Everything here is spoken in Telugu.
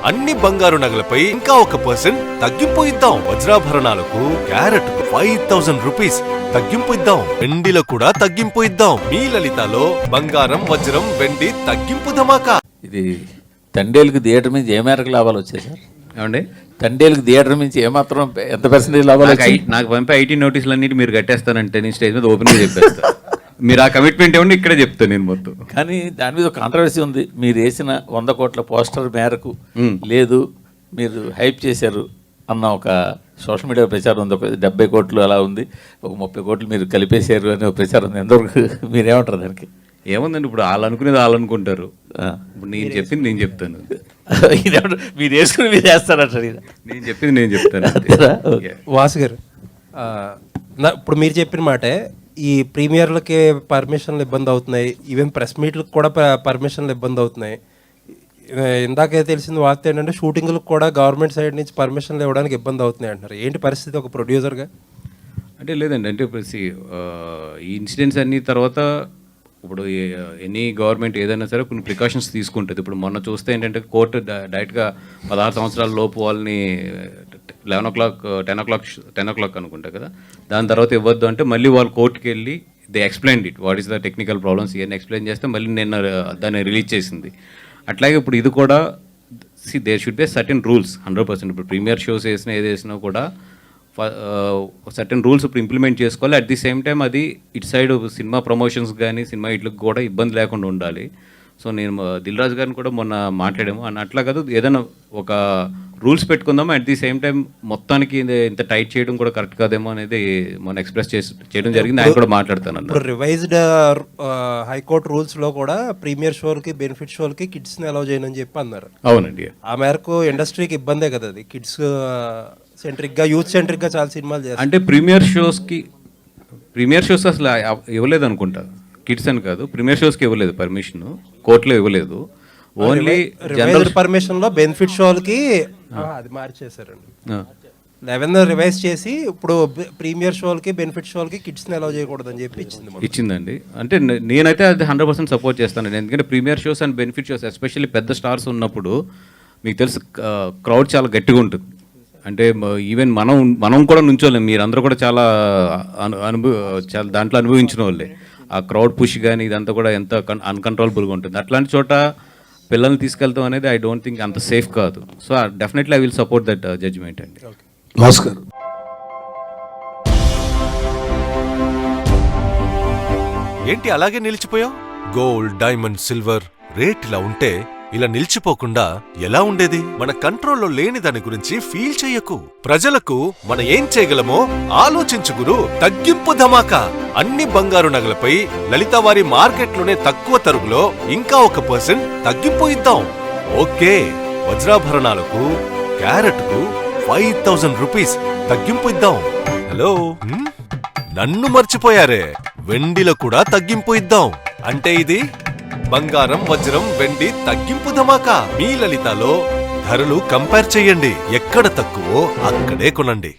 అన్ని బంగారు నగలపై ఇంకా 1% తగ్గింపు ఇద్దాం. వజ్రాభరణాలకు క్యారెట్ 5000 రూపీస్ తగ్గింపు ఇద్దాం. వెండిలో కూడా తగ్గింపు ఇద్దాం. మీ లలితలో బంగారం, వజ్రం, వెండి తగ్గింపు ధమాకా. ఇది తండేలుకి థియేటర్ నుంచి ఏ మేరకు లాభాలు వచ్చాయి సార్? ఏమండి, తండేలుకి థియేటర్ నుంచి ఏమాత్రం ఎంత పర్సెంటేజ్ లాభాలు వచ్చాయి? నాకు పంపే ఐటీ నోటీసులు అన్నిటి మీరు కట్టేస్తానంటే నేను స్టేజ్ మీద ఓపెన్గా చెప్పేస్తాను. మీరు ఆ కమిట్మెంట్ ఏమన్నా ఇక్కడే చెప్తాను నేను మొత్తం. కానీ దాని మీద ఒక కాంట్రవర్సీ ఉంది. మీరు వేసిన 100 కోట్ల పోస్టర్ మేరకు లేదు, మీరు హైప్ చేశారు అన్న ఒక సోషల్ మీడియా ప్రచారం ఉంది. ఒక 70 కోట్లు అలా ఉంది, ఒక 30 కోట్లు మీరు కలిపేశారు అనే ఒక ప్రచారం ఉంది. ఎంతవరకు మీరేమంటారు దానికి? ఏముందండి, ఇప్పుడు వాళ్ళు అనుకునేది వాళ్ళు అనుకుంటారు. ఇప్పుడు నేను చెప్పింది నేను చెప్తాను. మీరు వేసుకుని మీరు వేస్తారంట. నేను చెప్పింది నేను చెప్తాను. వాసు గారు, ఇప్పుడు మీరు చెప్పిన మాటే, ఈ ప్రీమియర్లకి పర్మిషన్లు ఇబ్బంది అవుతున్నాయి, ఈవెన్ ప్రెస్ మీట్లకు కూడా పర్మిషన్లు ఇబ్బంది అవుతున్నాయి. ఇందాకే తెలిసింది వార్త ఏంటంటే షూటింగ్లకు కూడా గవర్నమెంట్ సైడ్ నుంచి పర్మిషన్లు ఇవ్వడానికి ఇబ్బంది అవుతున్నాయి అంటున్నారు. ఏంటి పరిస్థితి ఒక ప్రొడ్యూసర్గా? అంటే లేదండి, అంటే ఇప్పుడు ఈ ఇన్సిడెంట్స్ అన్ని తర్వాత ఇప్పుడు ఎనీ గవర్నమెంట్ ఏదైనా సరే కొన్ని ప్రికాషన్స్ తీసుకుంటుంది. ఇప్పుడు మొన్న చూస్తే ఏంటంటే కోర్టు డైరెక్ట్గా 16 సంవత్సరాల లోపు వాళ్ళని 11 o'clock 10 o'clock అనుకుంటా కదా, దాని తర్వాత ఇవ్వద్దు అంటే మళ్ళీ వాళ్ళు కోర్టుకి వెళ్ళి they explained it what is the technical problems ఇవన్నీ ఎక్స్ప్లెయిన్ చేస్తే మళ్ళీ నిన్న దాన్ని రిలీజ్ చేసింది. అట్లాగే ఇప్పుడు ఇది కూడా there should be certain rules 100%. ఇప్పుడు ప్రీమియర్ షోస్ వేసినా ఏది వేసినా కూడా సర్టెన్ రూల్స్ ఇప్పుడు ఇంప్లిమెంట్ చేసుకోవాలి. అట్ ది సేమ్ టైం అది ఇటు సైడ్ సినిమా ప్రమోషన్స్ కానీ సినిమా ఇట్లకు కూడా ఇబ్బంది లేకుండా ఉండాలి. సో నేను దిల్ రాజు గారిని కూడా మొన్న మాట్లాడాము అని అట్లా కాదు, ఏదైనా ఒక రూల్స్ పెట్టుకుందాము. అట్ ది సేమ్ టైం మొత్తానికి ఇంత టైట్ చేయడం కూడా కరెక్ట్ కాదేమో అనేది మొన్న ఎక్స్ప్రెస్ చేయడం జరిగింది. ఆయన కూడా మాట్లాడతాను. ఇప్పుడు రివైజ్డ్ హైకోర్టు రూల్స్లో కూడా ప్రీమియర్ షోలకి బెనిఫిట్ షోలకి కిడ్స్ని అలౌ చేయనని చెప్పి అన్నారు. అవునండి, ఆ మేరకు ఇండస్ట్రీకి ఇబ్బందే కదా అది. కిడ్స్ సెంట్రిక్గా, యూత్ సెంట్రిక్గా చాలా సినిమాలు చేస్తారు. అంటే ప్రీమియర్ షోస్ అసలు ఇవ్వలేదు అనుకుంటా, కిడ్స్ అని కాదు, ప్రీమియర్ షోస్కి ఇవ్వలేదు పర్మిషన్, కోర్టులో ఇవ్వలేదు. ఓన్లీ జనరల్ పర్మిషన్ లో బెనిఫిట్ షోలకి అది మార్చేశారండి. 11 రివైజ్ చేసి ఇప్పుడు ప్రీమియర్ షోలకి బెనిఫిట్ షోలకి కిడ్స్ని అలౌ చేయకూడదని చెప్పి ఇచ్చిందండి. అంటే నేనైతే అది 100% సపోర్ట్ చేస్తానండి. ఎందుకంటే premiere shows and benefit shows especially పెద్ద స్టార్స్ ఉన్నప్పుడు మీకు తెలుసు క్రౌడ్ చాలా గట్టిగా ఉంటుంది. అంటే ఈవెన్ మనం కూడా నుంచోలేం, మీరందరూ కూడా చాలా దాంట్లో అనుభవించిన వాళ్ళే. ఆ క్రౌడ్ పుష్ కానీ ఇదంతా కూడా ఎంత అన్కంట్రోలబుల్గా ఉంటుంది. అట్లాంటి చోట పిల్లల్ని తీసుకెళ్తాం అనేది ఐ డోంట్ థింక్ అంత సేఫ్ కాదు. So definitely I will support that judgement అండి. భాస్కర్, ఏంటి అలాగే నిలిచిపోయావు? గోల్డ్, డైమండ్, సిల్వర్ రేట్ ఇలా ఉంటే ఇలా నిలిచిపోకుండా ఎలా ఉండేది? మన కంట్రోల్లో లేని దాని గురించి ఫీల్ చెయ్యకు. ప్రజలకు మనం ఏం చేయగలమో ఆలోచించు గురు. తగ్గింపు ధమాకా. అన్ని బంగారు నగలపై లలిత వారి మార్కెట్లోనే తక్కువ తరుగులో ఇంకా 1% తగ్గింపు ఇద్దాం. ఓకే, వజ్రాభరణాలకు క్యారెట్కు 5000 రూపీస్ తగ్గింపు ఇద్దాం. హలో, నన్ను మర్చిపోయారే, వెండిలో కూడా తగ్గింపు ఇద్దాం. అంటే ఇది బంగారం, వజ్రం, వెండి తగ్గింపు ధమాకా. మీ లలితలో ధరలు కంపేర్ చెయ్యండి. ఎక్కడ తక్కువో అక్కడే కొనండి.